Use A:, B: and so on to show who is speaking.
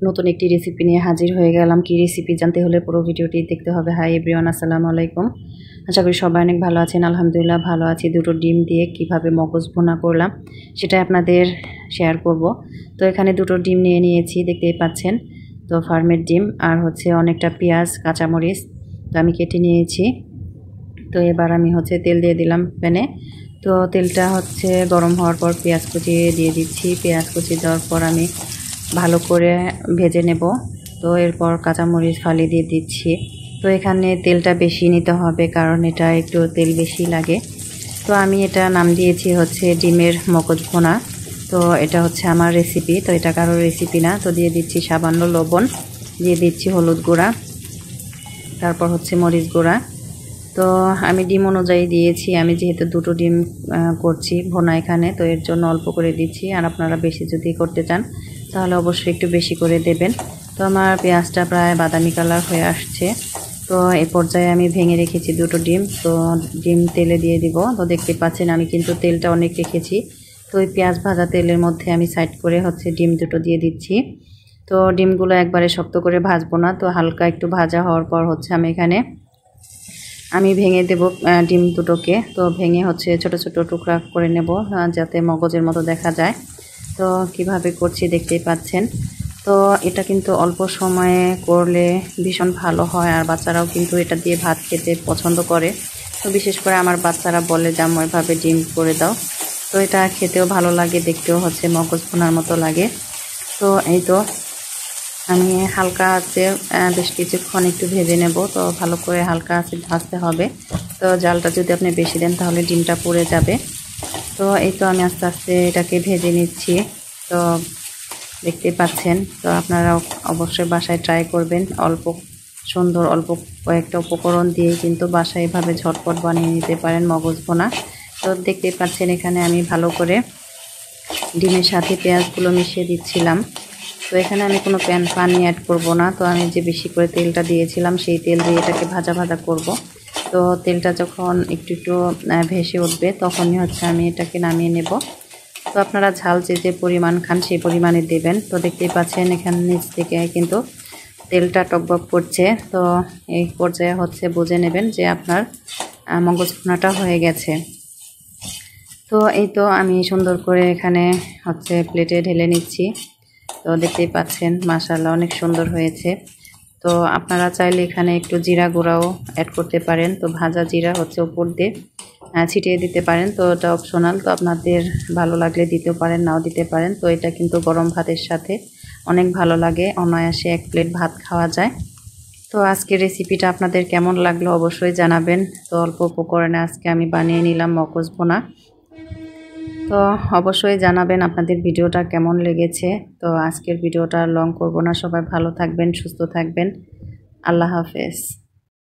A: নতুন একটি রেসিপি নিয়ে হাজির হয়ে গেলাম। কি রেসিপি জানতে হলে পুরো ভিডিওটি দেখতে হবে। হাই এভরিওয়ান, আসসালামু আলাইকুম। আশা করি সবাই অনেক ভালো আছেন। আলহামদুলিল্লাহ ভালো আছি। দুটো ডিম দিয়ে কিভাবে মগজ ভুনা করলাম সেটাই আপনাদের শেয়ার করব। তো এখানে দুটো ডিম নিয়ে নিয়েছি, দেখতেই পাচ্ছেন। তো ফার্মের ডিম আর হচ্ছে অনেকটা পেঁয়াজ, কাঁচামরিচ তো আমি কেটে নিয়েছি। তো এবার আমি তেল দিয়ে দিলাম প্যানে। তো তেলটা গরম হওয়ার পর পেঁয়াজ কুচি দিয়ে দিচ্ছি। পেঁয়াজ কুচি দেওয়ার পর আমি ভালো করে ভেজে নেব। তো এরপর কাঁচামরিচ ফালি দিয়ে দিচ্ছি। তো এখানে তেলটা বেশি নিতে হবে, কারণ এটা একটু তেল বেশি লাগে। তো আমি এটা নাম দিয়েছি ডিমের মগজ ভুনা। তো এটা আমার রেসিপি, তো এটা কারোর রেসিপি না। তো দিয়ে দিচ্ছি সামান্য লবণ, দিয়ে দিচ্ছি হলুদ গুঁড়া, তারপর মরিচ গুঁড়া। তো আমি ডিম অনুযায়ী দিয়েছি, আমি যেহেতু দুটো ডিম করছি ভুনা এখানে, তো এর জন্য অল্প করে দিচ্ছি। আর আপনারা বেশি যদি করতে চান তাহলে অবশ্যই একটু বেশি করে দেবেন। তো আমার পেঁয়াজটা প্রায় বাদামি কালার হয়ে আসছে। তো এই পর্যায়ে আমি ভেঙে রেখেছি দুটো ডিম। তো ডিম তেলে দিয়ে দিব। তো দেখতে পাচ্ছেন আমি কিন্তু তেলটা অনেক রেখেছি। তো ওই পেঁয়াজ ভাজা তেলের মধ্যে আমি সাইড করে ডিম দুটো দিয়ে দিচ্ছি। তো ডিমগুলো একবারে শক্ত করে ভাজবো না, তো হালকা একটু ভাজা হওয়ার পর আমি ভেঙে দেব ডিম দুটোকে। তো ভেঙে ছোট ছোট টুকরা করে নেব, যাতে মগজের মতো দেখা যায়। তো কিভাবে করছি দেখতেই পাচ্ছেন। তো এটা কিন্তু অল্প সময়ে করলে ভীষণ ভালো হয়, আর বাচ্চারাও কিন্তু এটা দিয়ে ভাত খেতে পছন্দ করে। তো বিশেষ করে আমার বাচ্চারা বলে যে আম্মু এভাবে ডিম করে দাও। তো এটা খেতেও ভালো লাগে, দেখতেও মগজ ভুনার মতো লাগে। তো এই তো আমি হালকা আছে বেশ কিছুক্ষণ একটু ভেজে নেব। তো ভালো করে হালকা আছে ভাজতে হবে। তো জালটা যদি আপনি বেশি দেন তাহলে ডিমটা পুড়ে যাবে। তো এই তো আমি আস্তে আস্তে এটাকে ভেজে নিচ্ছি। তো দেখতেই পাচ্ছেন। তো আপনারা অবশ্যই বাসায় ট্রাই করবেন। অল্প কয়েকটা উপকরণ দিয়ে কিন্তু বাসায় এভাবে ঝটপট বানিয়ে নিতে পারেন মগজ ভুনা। তো দেখতেই পাচ্ছেন এখানে আমি ভালো করে ডিমের সাথে পেঁয়াজগুলো মিশিয়ে দিচ্ছিলাম। তো এখানে আমি কোনো পানি অ্যাড করব না। তো আমি যে বেশি করে তেলটা দিয়েছিলাম সেই তেল দিয়ে এটাকে ভাজা ভাজা করব। তো তেলটা যখন একটু ভেসে উঠবে তখনই আমি এটাকে নামিয়ে নেব। তো আপনারা ঝাল যে পরিমাণ খান সেই পরিমাণে দেবেন। তো দেখতেই পাচ্ছেন এখানে নিচ থেকে কিন্তু তেলটা টকবক করছে। তো এই পর্যায়ে বুঝে নেবেন যে আপনার মগজ ভুনাটা হয়ে গেছে। তো এই তো আমি সুন্দর করে এখানে প্লেটে ঢেলে নিচ্ছি। তো দেখতেই পাচ্ছেন মাশাআল্লাহ অনেক সুন্দর হয়েছে। তো আপনারা চাইলে এখানে একটু জিরা গুঁড়াও অ্যাড করতে পারেন। তো ভাজা জিরা উপর দিয়ে ছিটিয়ে দিতে পারেন। তো এটা অপশনাল, তো আপনাদের ভালো লাগলে দিতেও পারেন, নাও দিতে পারেন। তো এটা কিন্তু গরম ভাতের সাথে অনেক ভালো লাগে, অনায়াসে এক প্লেট ভাত খাওয়া যায়। তো আজকের রেসিপিটা আপনাদের কেমন লাগলো অবশ্যই জানাবেন। তো অল্প উপকরণে আজকে আমি বানিয়ে নিলাম মগজ ভুনা। তো অবশ্যই জানাবেন আপনাদের ভিডিওটা কেমন লেগেছে। তো আজকের ভিডিওটা লং করব না, সবাই ভালো থাকবেন, সুস্থ থাকবেন। আল্লাহ হাফেজ।